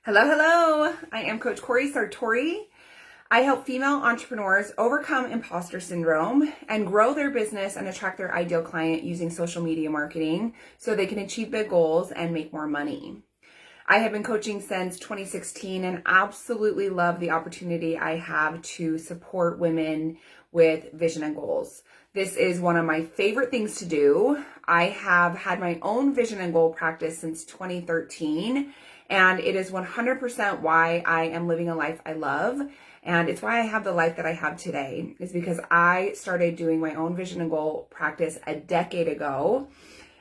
Hello, hello. I am Coach Corey Sartori. I help female entrepreneurs overcome imposter syndrome and grow their business and attract their ideal client using social media marketing so they can achieve big goals and make more money. I have been coaching since 2016 and absolutely love the opportunity I have to support women with vision and goals. This is one of my favorite things to do. I have had my own vision and goal practice since 2013, and it is 100% why I am living a life I love. And it's why I have the life that I have today, is because I started doing my own vision and goal practice a decade ago.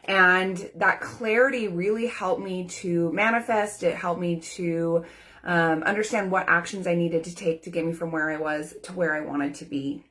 And that clarity really helped me to manifest. It helped me to understand what actions I needed to take to get me from where I was to where I wanted to be.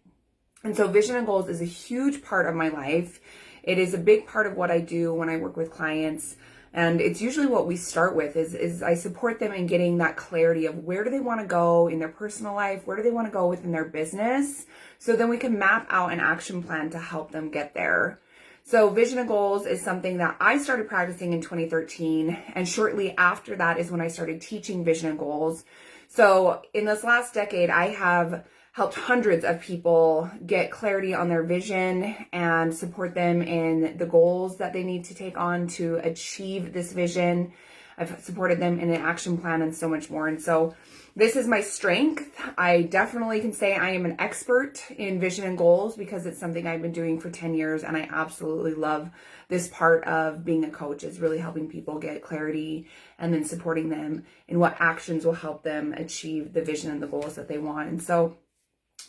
And so vision and goals is a huge part of my life. It is a big part of what I do when I work with clients. And it's usually what we start with is I support them in getting that clarity of where do they want to go in their personal life, where do they want to go within their business, so then we can map out an action plan to help them get there. So vision and goals is something that I started practicing in 2013, and shortly after that is when I started teaching vision and goals. So in this last decade, I have helped hundreds of people get clarity on their vision and support them in the goals that they need to take on to achieve this vision. I've supported them in an action plan and so much more. And so this is my strength. I definitely can say I am an expert in vision and goals because it's something I've been doing for 10 years. And I absolutely love this part of being a coach, is really helping people get clarity and then supporting them in what actions will help them achieve the vision and the goals that they want. And so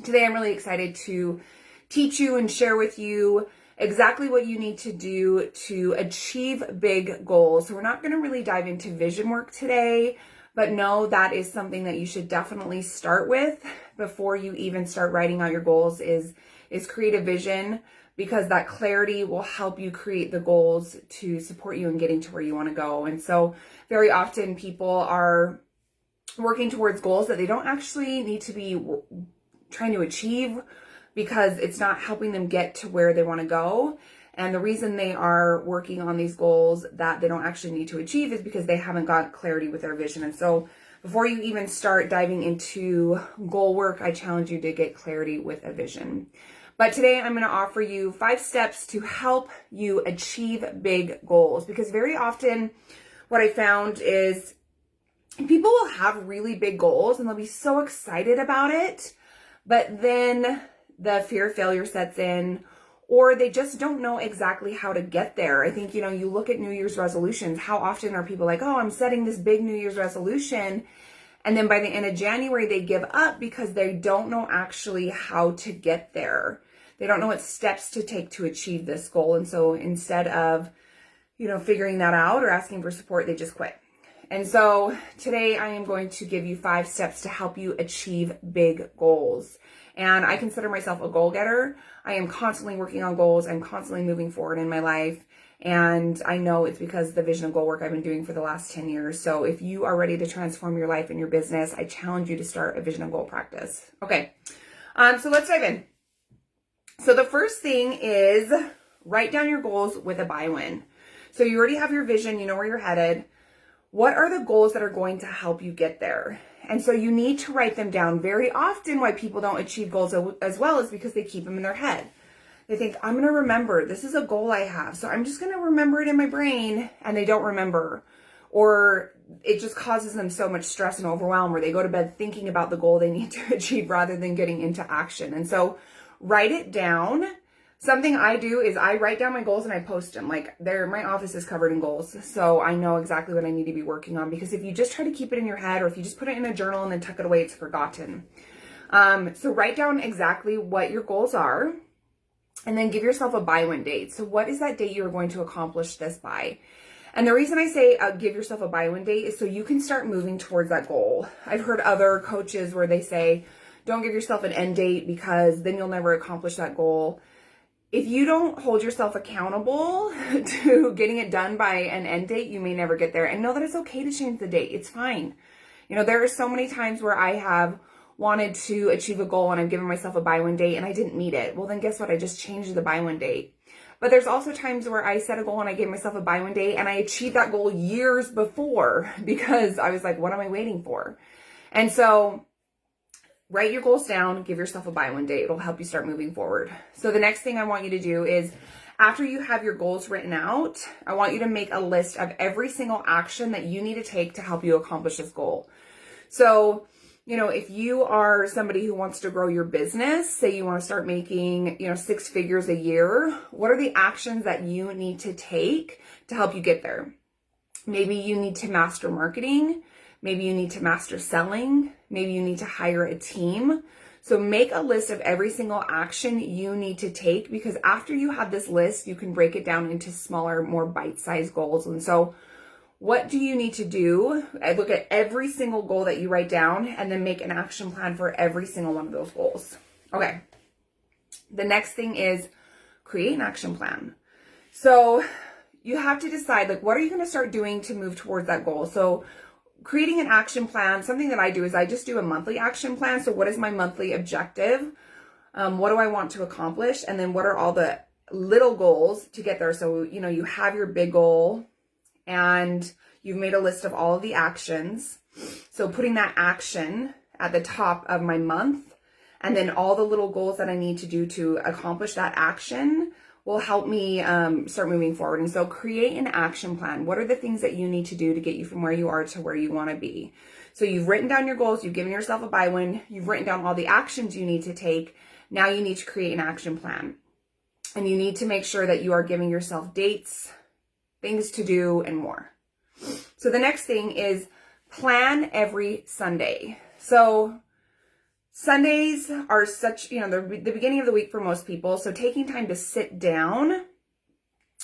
today I'm really excited to teach you and share with you exactly what you need to do to achieve big goals. So we're not going to really dive into vision work today, but know that is something that you should definitely start with before you even start writing out your goals is create a vision, because that clarity will help you create the goals to support you in getting to where you want to go. And so very often people are working towards goals that they don't actually need to be trying to achieve, because it's not helping them get to where they want to go. And the reason they are working on these goals that they don't actually need to achieve is because they haven't got clarity with their vision. And so before you even start diving into goal work, I challenge you to get clarity with a vision. But today I'm going to offer you 5 steps to help you achieve big goals, because very often what I found is people will have really big goals and they'll be so excited about it, but then the fear of failure sets in, or they just don't know exactly how to get there. I think, you look at New Year's resolutions. How often are people like, oh, I'm setting this big New Year's resolution, and then by the end of January, they give up because they don't know actually how to get there. They don't know what steps to take to achieve this goal. And so instead of, figuring that out or asking for support, they just quit. And so today I am going to give you 5 steps to help you achieve big goals. And I consider myself a goal getter. I am constantly working on goals. I'm constantly moving forward in my life. And I know it's because of the vision and goal work I've been doing for the last 10 years. So if you are ready to transform your life and your business, I challenge you to start a vision and goal practice. Okay, so let's dive in. So the first thing is write down your goals with a buy-in. So you already have your vision, you know where you're headed. What are the goals that are going to help you get there? And so you need to write them down. Very often why people don't achieve goals as well is because they keep them in their head. They think, I'm going to remember, this is a goal I have, so I'm just going to remember it in my brain, and they don't remember. Or it just causes them so much stress and overwhelm where they go to bed thinking about the goal they need to achieve rather than getting into action. And so write it down. Something I do is I write down my goals and I post them. Like my office is covered in goals. So I know exactly what I need to be working on, because if you just try to keep it in your head, or if you just put it in a journal and then tuck it away, it's forgotten. So write down exactly what your goals are, and then give yourself a buy-in date. So what is that date you're going to accomplish this by? And the reason I say give yourself a buy-in date is so you can start moving towards that goal. I've heard other coaches where they say, don't give yourself an end date because then you'll never accomplish that goal. If you don't hold yourself accountable to getting it done by an end date, you may never get there. And know that it's okay to change the date. It's fine. There are so many times where I have wanted to achieve a goal and I've given myself a buy-in date and I didn't meet it. Well, then guess what? I just changed the buy-in date. But there's also times where I set a goal and I gave myself a buy one day and I achieved that goal years before because I was like, what am I waiting for? And so write your goals down, give yourself a buy one day. It'll help you start moving forward. So the next thing I want you to do is, after you have your goals written out, I want you to make a list of every single action that you need to take to help you accomplish this goal. So, if you are somebody who wants to grow your business, say you want to start making, 6 figures a year, what are the actions that you need to take to help you get there? Maybe you need to master marketing. Maybe you need to master selling. Maybe you need to hire a team. So make a list of every single action you need to take, because after you have this list, you can break it down into smaller, more bite-sized goals. And so what do you need to do? I look at every single goal that you write down and then make an action plan for every single one of those goals. Okay. The next thing is create an action plan. So you have to decide, what are you going to start doing to move towards that goal? So creating an action plan, something that I do is I just do a monthly action plan. So what is my monthly objective? What do I want to accomplish? And then what are all the little goals to get there? So, you have your big goal and you've made a list of all of the actions. So putting that action at the top of my month, and then all the little goals that I need to do to accomplish that action will help me start moving forward. And so create an action plan. What are the things that you need to do to get you from where you are to where you want to be? So you've written down your goals, you've given yourself a buy one, you've written down all the actions you need to take. Now you need to create an action plan. And you need to make sure that you are giving yourself dates, things to do, and more. So the next thing is plan every Sunday. So Sundays are such, the beginning of the week for most people. So taking time to sit down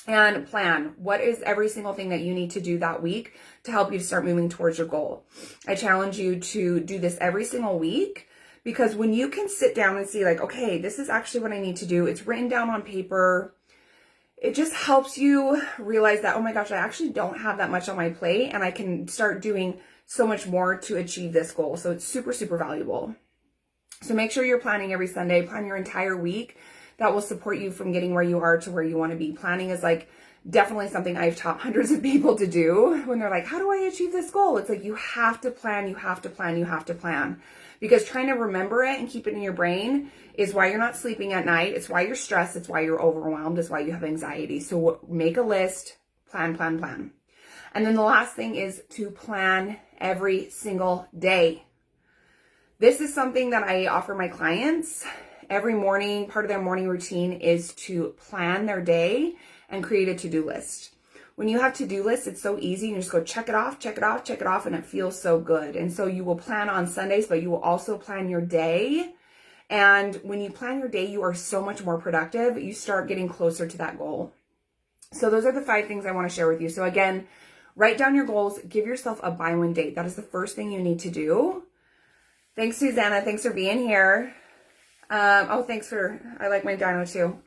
and plan what is every single thing that you need to do that week to help you start moving towards your goal. I challenge you to do this every single week, because when you can sit down and see okay, this is actually what I need to do. It's written down on paper. It just helps you realize that, oh my gosh, I actually don't have that much on my plate and I can start doing so much more to achieve this goal. So it's super, super valuable. So make sure you're planning every Sunday, plan your entire week. That will support you from getting where you are to where you want to be. Planning is definitely something I've taught hundreds of people to do when they're like, how do I achieve this goal? It's you have to plan, you have to plan, you have to plan. Because trying to remember it and keep it in your brain is why you're not sleeping at night. It's why you're stressed. It's why you're overwhelmed. It's why you have anxiety. So make a list, plan, plan, plan. And then the last thing is to plan every single day. This is something that I offer my clients every morning. Part of their morning routine is to plan their day and create a to-do list. When you have to-do lists, it's so easy. You just go check it off, check it off, check it off, and it feels so good. And so you will plan on Sundays, but you will also plan your day. And when you plan your day, you are so much more productive. You start getting closer to that goal. So those are the 5 things I want to share with you. So again, write down your goals, give yourself a buy one date. That is the first thing you need to do. Thanks, Susanna. Thanks for being here. I like my dino too.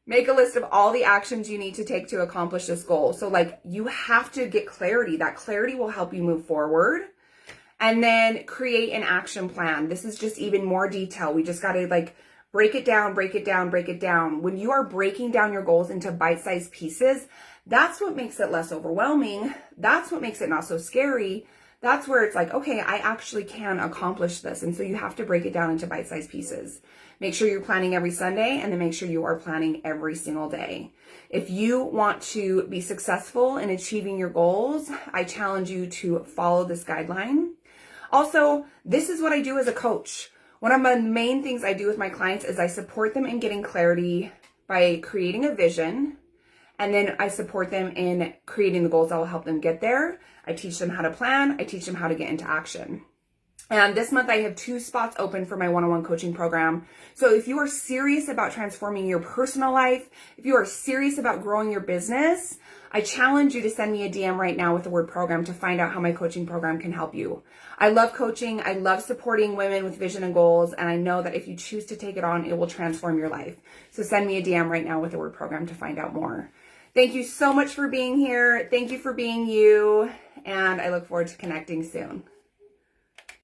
Make a list of all the actions you need to take to accomplish this goal. So you have to get clarity. That clarity will help you move forward. And then create an action plan. This is just even more detail. We just got to break it down, break it down, break it down. When you are breaking down your goals into bite-sized pieces, that's what makes it less overwhelming. That's what makes it not so scary. That's where it's okay, I actually can accomplish this. And so you have to break it down into bite-sized pieces. Make sure you're planning every Sunday, and then make sure you are planning every single day. If you want to be successful in achieving your goals, I challenge you to follow this guideline. Also, this is what I do as a coach. One of the main things I do with my clients is I support them in getting clarity by creating a vision. And then I support them in creating the goals that will help them get there. I teach them how to plan. I teach them how to get into action. And this month I have 2 spots open for my one-on-one coaching program. So if you are serious about transforming your personal life, if you are serious about growing your business, I challenge you to send me a DM right now with the word program to find out how my coaching program can help you. I love coaching. I love supporting women with vision and goals. And I know that if you choose to take it on, it will transform your life. So send me a DM right now with the word program to find out more. Thank you so much for being here. Thank you for being you. And I look forward to connecting soon.